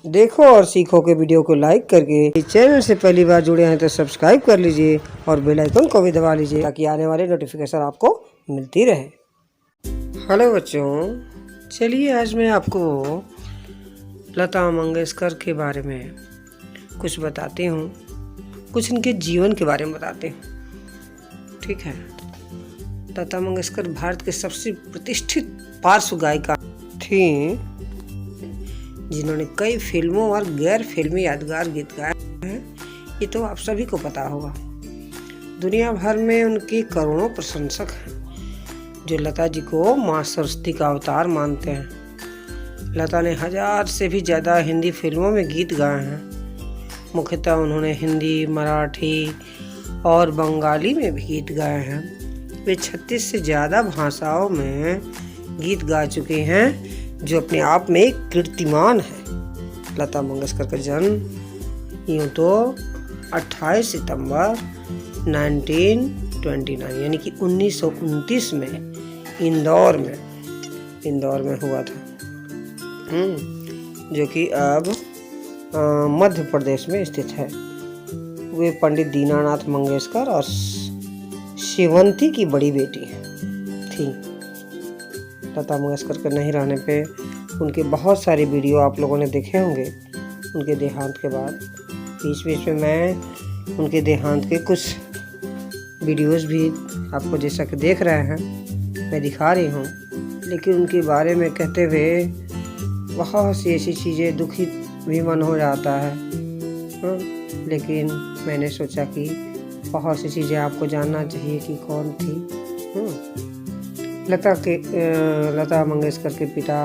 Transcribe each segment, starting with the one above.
देखो और सीखो के वीडियो को लाइक करके चैनल से पहली बार जुड़े हैं तो सब्सक्राइब कर लीजिए और बेल आइकन को भी दबा लीजिए ताकि आने वाले नोटिफिकेशन आपको मिलती रहे। हेलो बच्चों, चलिए आज मैं आपको लता मंगेशकर के बारे में कुछ बताती हूँ, कुछ इनके जीवन के बारे में बताती हूँ। ठीक है। लता मंगेशकर भारत के सबसे प्रतिष्ठित पार्श्व गायिका थी जिन्होंने कई फिल्मों और गैर फिल्मी यादगार गीत गाए हैं। ये तो आप सभी को पता होगा। दुनिया भर में उनके करोड़ों प्रशंसक हैं जो लता जी को मां सरस्वती का अवतार मानते हैं। लता ने 1000 से भी ज़्यादा हिंदी फिल्मों में गीत गाए हैं। मुख्यतः उन्होंने हिंदी, मराठी और बंगाली में भी गीत गाए हैं। वे 36 से ज़्यादा भाषाओं में गीत गा चुके हैं जो अपने आप में एक कीर्तिमान है। लता मंगेशकर का जन्म यूँ तो 28 सितंबर 1929 यानी कि 1929 में इंदौर में हुआ था, जो कि अब मध्य प्रदेश में स्थित है। वे पंडित दीनानाथ मंगेशकर और शिवंती की बड़ी बेटी थी। लता मंगेशकर के नहीं रहने पे उनके बहुत सारे वीडियो आप लोगों ने देखे होंगे। उनके देहांत के बाद बीच बीच में मैं उनके देहांत के कुछ वीडियोस भी आपको जैसा कि देख रहे हैं मैं दिखा रही हूँ, लेकिन उनके बारे में कहते हुए बहुत सी ऐसी चीज़ें दुखी भी मन हो जाता है। लेकिन मैंने सोचा कि बहुत सी चीज़ें आपको जानना चाहिए कि कौन थी। लता मंगेशकर के पिता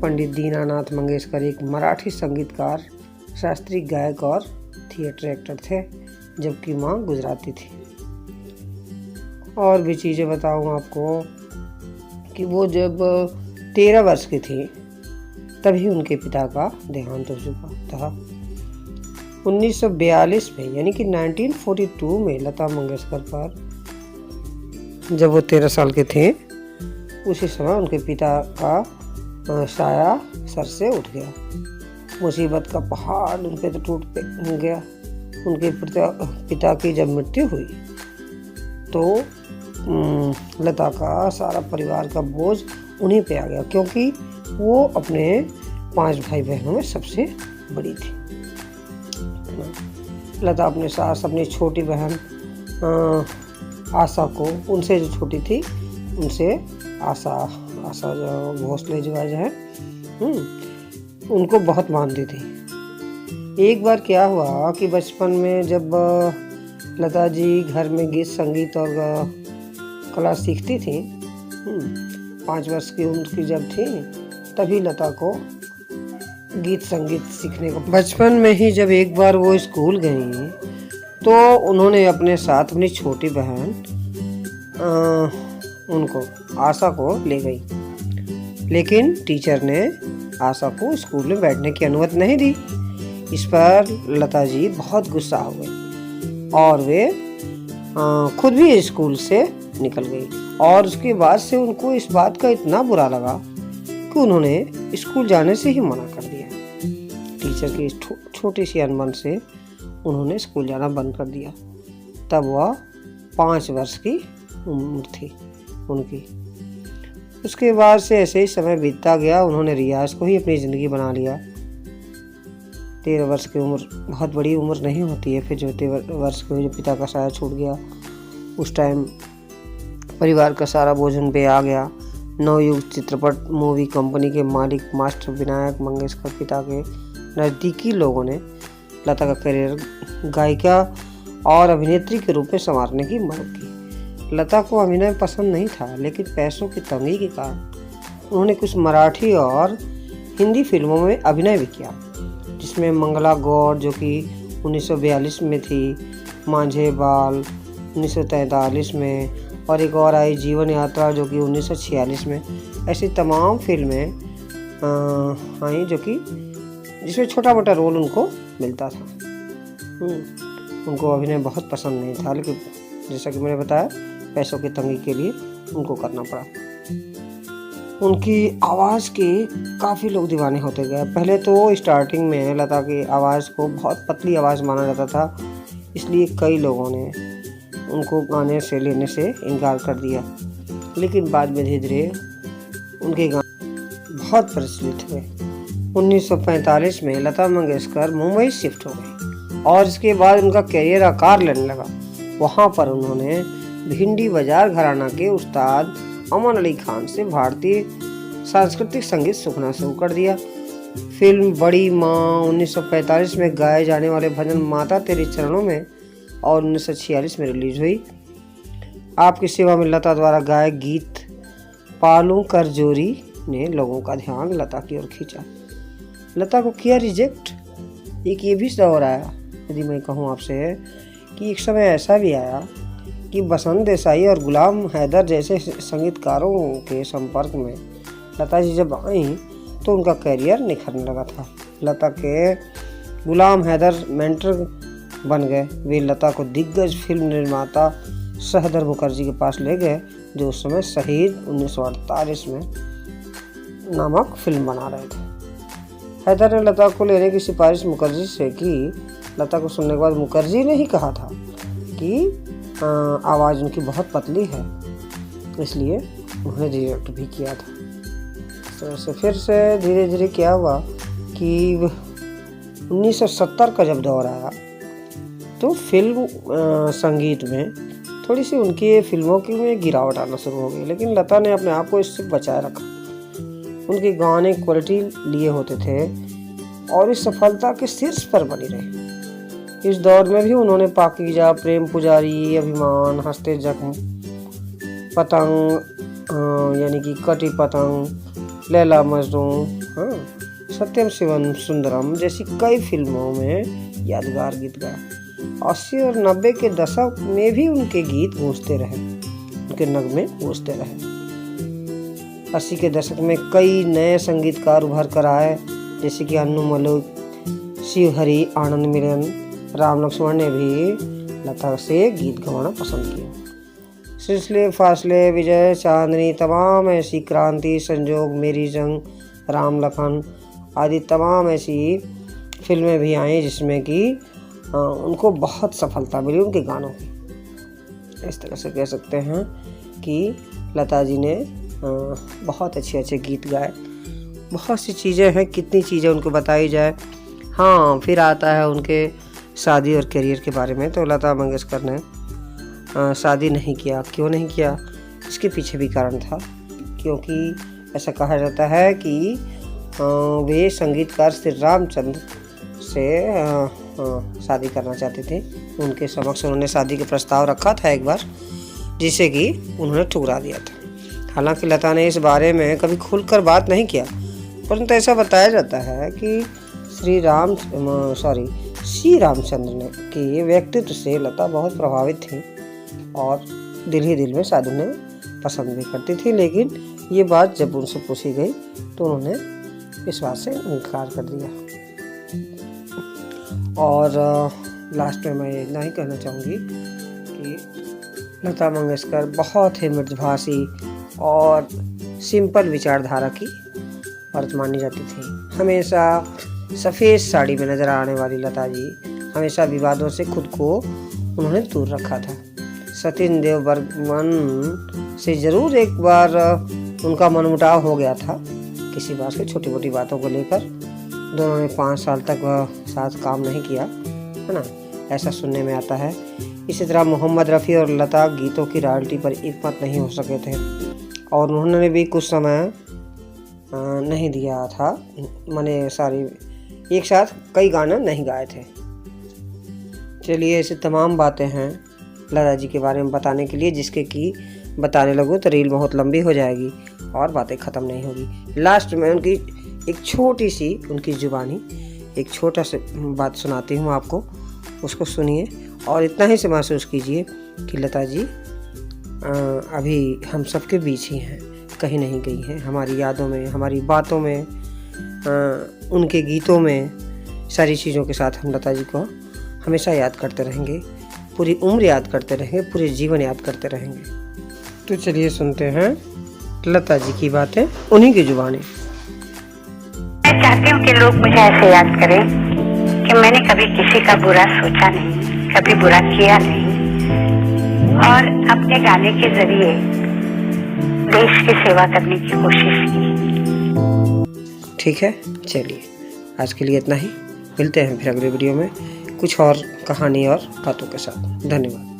पंडित दीनानाथ मंगेशकर एक मराठी संगीतकार, शास्त्रीय गायक और थिएटर एक्टर थे, जबकि माँ गुजराती थी। और भी चीज़ें बताऊँ आपको कि वो जब 13 वर्ष की थी तभी उनके पिता का देहांत हो चुका था। 1942 में यानी कि 1942 में लता मंगेशकर पर जब वो 13 साल के थे उसी समय उनके पिता का साया सर से उठ गया। मुसीबत का पहाड़ उन पे तो टूट गया। उनके पिता की जब मृत्यु हुई तो लता का सारा परिवार का बोझ उन्हीं पे आ गया, क्योंकि वो अपने 5 भाई बहनों में सबसे बड़ी थी। लता अपने सास, अपनी छोटी बहन आशा को, उनसे जो छोटी थी उनसे आशा जो भोसले जो है उनको बहुत मानती थी। एक बार क्या हुआ कि बचपन में जब लता जी घर में गीत संगीत और कला सीखती थी, 5 वर्ष की उम्र की जब थी तभी लता को गीत संगीत सीखने को बचपन में ही जब एक बार वो स्कूल गई तो उन्होंने अपने साथ अपनी छोटी बहन उनको आशा को ले गई, लेकिन टीचर ने आशा को स्कूल में बैठने की अनुमति नहीं दी। इस पर लता जी बहुत गुस्सा हो गई और वे खुद भी स्कूल से निकल गई। और उसके बाद से उनको इस बात का इतना बुरा लगा कि उन्होंने स्कूल जाने से ही मना कर दिया। टीचर की छोटी सी अनबन से उन्होंने स्कूल जाना बंद कर दिया। तब वह 5 वर्ष की उम्र थी उनकी। उसके बाद से ऐसे ही समय बीतता गया। उन्होंने रियाज को ही अपनी ज़िंदगी बना लिया। 13 वर्ष की उम्र बहुत बड़ी उम्र नहीं होती है। फिर जो 13 वर्ष के जो पिता का साया छूट गया, उस टाइम परिवार का सारा बोझ उन पे आ गया। नवयुग चित्रपट मूवी कंपनी के मालिक मास्टर विनायक मंगेशकर पिता के नज़दीकी लोगों ने लता का करियर गायिका और अभिनेत्री के रूप में संवारने की मांग की। लता को अभिनय पसंद नहीं था, लेकिन पैसों की तंगी के कारण उन्होंने कुछ मराठी और हिंदी फिल्मों में अभिनय भी किया, जिसमें मंगला गौड़ जो कि 1942 में थी, मांझे बाल 1943 में और एक और आई जीवन यात्रा जो कि 1946 में। ऐसी तमाम फिल्में आई जो कि जिसमें छोटा मोटा रोल उनको मिलता था। उनको अभिनय बहुत पसंद नहीं था, लेकिन जैसा कि मैंने बताया पैसों की तंगी के लिए उनको करना पड़ा। उनकी आवाज़ के काफ़ी लोग दीवाने होते गए। पहले तो स्टार्टिंग में लता की आवाज़ को बहुत पतली आवाज़ माना जाता था, इसलिए कई लोगों ने उनको गाने से लेने से इनकार कर दिया। लेकिन बाद में धीरे धीरे उनके गाने बहुत प्रचलित हुए। 1945 में लता मंगेशकर मुंबई शिफ्ट हो गई और इसके बाद उनका करियर आकार लेने लगा। वहाँ पर उन्होंने भिंडी बाजार घराना के उस्ताद अमन अली खान से भारतीय सांस्कृतिक संगीत सीखना शुरू कर दिया। फिल्म बड़ी माँ 1945 में गाए जाने वाले भजन माता तेरे चरणों में और 1946 में रिलीज हुई। आपकी सेवा में लता द्वारा गाए गीत पालू कर जोरी ने लोगों का ध्यान लता की ओर खींचा। लता को किया रिजेक्ट। एक ये भी दौर आया, यदि मैं कहूँ आपसे, कि एक समय ऐसा भी आया कि बसंत देसाई और गुलाम हैदर जैसे संगीतकारों के संपर्क में लता जी जब आई तो उनका करियर निखरने लगा था। लता के गुलाम हैदर मेंटर बन गए। वे लता को दिग्गज फिल्म निर्माता सहदर मुखर्जी के पास ले गए, जो उस समय शहीद 1948 में नामक फिल्म बना रहे थे। हैदर ने लता को लेने की सिफारिश मुखर्जी से की। लता को सुनने के बाद मुखर्जी ने ही कहा था कि आवाज़ उनकी बहुत पतली है, इसलिए उन्होंने रिजेक्ट भी किया था। तो फिर से धीरे धीरे क्या हुआ कि 1970 का जब दौर आया तो फिल्म संगीत में थोड़ी सी उनकी फिल्मों की में गिरावट आना शुरू हो गई, लेकिन लता ने अपने आप को इससे बचाए रखा। उनके गाने क्वालिटी लिए होते थे और इस सफलता के शीर्ष पर बनी रही। इस दौर में भी उन्होंने पाकीजा, प्रेम पुजारी, अभिमान, हंसते जख्म, पतंग यानी कि कटी पतंग, लैला मजनू, सत्यम शिवम सुंदरम जैसी कई फिल्मों में यादगार गीत गाए। 80 और 90 के दशक में भी उनके गीत गूंजते रहे, उनके नगमे गूंजते रहे। 80 के दशक में कई नए संगीतकार उभर कर आए, जैसे कि अन्नू मलिक, शिवहरी, आनंद मिलन, राम लक्ष्मण ने भी लता से गीत गवाना पसंद किया। सिलसिले, फासले, विजय, चांदनी, तमाम ऐसी क्रांति, संजोग, मेरी जंग, राम लखन आदि तमाम ऐसी फिल्में भी आई जिसमें कि उनको बहुत सफलता मिली उनके गानों की। इस तरह से कह सकते हैं कि लता जी ने बहुत अच्छे अच्छे गीत गाए। बहुत सी चीज़ें हैं, कितनी चीज़ें उनको बताई जाए। हाँ, फिर आता है उनके शादी और करियर के बारे में। तो लता मंगेशकर ने शादी नहीं किया। क्यों नहीं किया? इसके पीछे भी कारण था, क्योंकि ऐसा कहा जाता है कि वे संगीतकार श्री रामचंद्र से शादी करना चाहते थे। उनके समक्ष उन्होंने शादी का प्रस्ताव रखा था एक बार, जिसे कि उन्होंने ठुकरा दिया था। हालांकि लता ने इस बारे में कभी खुलकर बात नहीं किया, परंतु ऐसा बताया जाता है कि श्री रामचंद्र के व्यक्तित्व से लता बहुत प्रभावित थी और दिल ही दिल में शादी उन्हें पसंद भी करती थी। लेकिन ये बात जब उनसे पूछी गई तो उन्होंने इस बात से इनकार कर दिया। और लास्ट में मैं इतना ही कहना चाहूँगी कि लता मंगेशकर बहुत ही मृदुभाषी और सिंपल विचारधारा की औरत मानी जाती थी। हमेशा सफ़ेद साड़ी में नज़र आने वाली लता जी हमेशा विवादों से खुद को उन्होंने दूर रखा था। सचिन देव बर्मन से ज़रूर एक बार उनका मनमुटाव हो गया था किसी बात से, छोटी मोटी बातों को लेकर। दोनों ने 5 साल तक साथ काम नहीं किया, है ना, ऐसा सुनने में आता है। इसी तरह मोहम्मद रफ़ी और लता गीतों की रॉयल्टी पर एकमत नहीं हो सके थे और उन्होंने भी कुछ समय नहीं दिया था, माने सारी एक साथ कई गाने नहीं गाए थे। चलिए, ऐसे तमाम बातें हैं लता जी के बारे में बताने के लिए, जिसके कि बताने लगूँ तो रील बहुत लंबी हो जाएगी और बातें ख़त्म नहीं होगी। लास्ट में उनकी एक छोटी सी उनकी जुबानी एक छोटा सा बात सुनाती हूँ आपको, उसको सुनिए और इतना ही से महसूस कीजिए कि लता जी अभी हम सबके बीच ही हैं, कहीं नहीं गई हैं। हमारी यादों में, हमारी बातों में, उनके गीतों में, सारी चीज़ों के साथ हम लता जी को हमेशा याद करते रहेंगे, पूरी उम्र याद करते रहेंगे, पूरे जीवन याद करते रहेंगे। तो चलिए सुनते हैं लता जी की बातें उन्हीं की जुबानी। मैं चाहती हूँ कि लोग मुझे ऐसे याद करें कि मैंने कभी किसी का बुरा सोचा नहीं, कभी बुरा किया नहीं और अपने गाने के जरिए देश की सेवा करने की कोशिश की। ठीक है, चलिए आज के लिए इतना ही। मिलते हैं फिर अगले वीडियो में कुछ और कहानी और बातों के साथ। धन्यवाद।